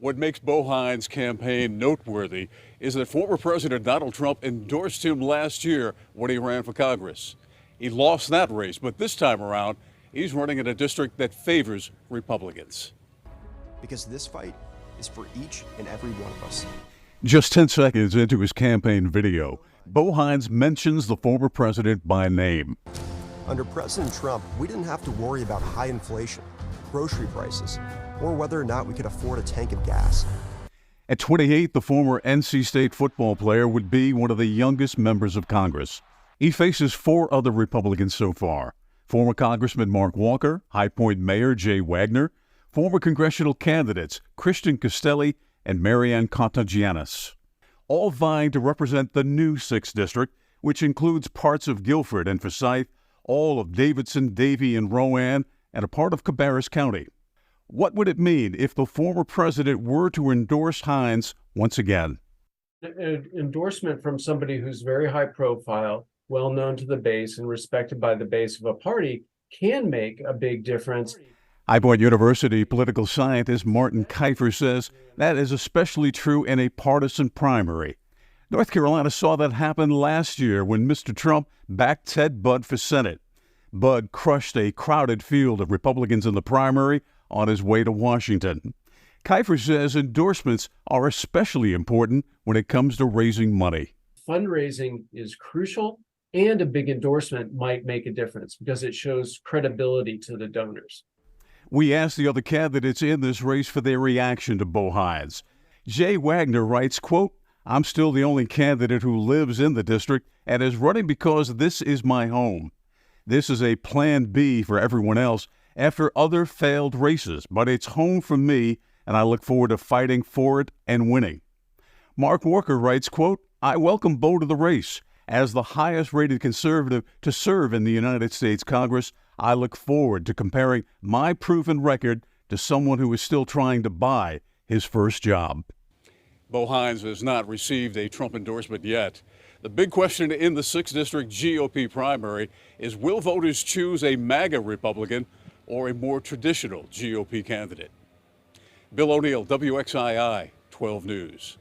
What makes Bo Hines' campaign noteworthy is that former President Donald Trump endorsed him last year when he ran for Congress. He lost that race, but this time around, he's running in a district that favors Republicans. Because this fight is for each and every one of us. Just 10 seconds into his campaign video, Bo Hines mentions the former president by name. Under President Trump, we didn't have to worry about high inflation, grocery prices, or whether or not we could afford a tank of gas. At 28, the former NC State football player would be one of the youngest members of Congress. He faces 4 other Republicans so far: former Congressman Mark Walker, High Point Mayor Jay Wagner, former congressional candidates Christian Castelli and Marianne Contagianis, all vying to represent the new 6th District, which includes parts of Guilford and Forsyth, all of Davidson, Davie, and Rowan, and a part of Cabarrus County. What would it mean if the former president were to endorse Hines once again? An endorsement from somebody who's very high profile, well known to the base and respected by the base of a party can make a big difference. High Point University political scientist Martin Keifer says that is especially true in a partisan primary. North Carolina saw that happen last year when Mr. Trump backed Ted Budd for Senate. Budd crushed a crowded field of Republicans in the primary on his way to Washington. Keifer says endorsements are especially important when it comes to raising money. Fundraising is crucial, and a big endorsement might make a difference because it shows credibility to the donors. We asked the other candidates in this race for their reaction to Bo Hines. Jay Wagner writes, quote, "I'm still the only candidate who lives in the district and is running because this is my home. This is a plan B for everyone else after other failed races, but it's home for me, and I look forward to fighting for it and winning." Mark Walker writes, quote, "I welcome Bo to the race. As the highest-rated conservative to serve in the United States Congress, I look forward to comparing my proven record to someone who is still trying to buy his first job." Bo Hines has not received a Trump endorsement yet. The big question in the 6th District GOP primary is, will voters choose a MAGA Republican or a more traditional GOP candidate? Bill O'Neill, WXII 12 News.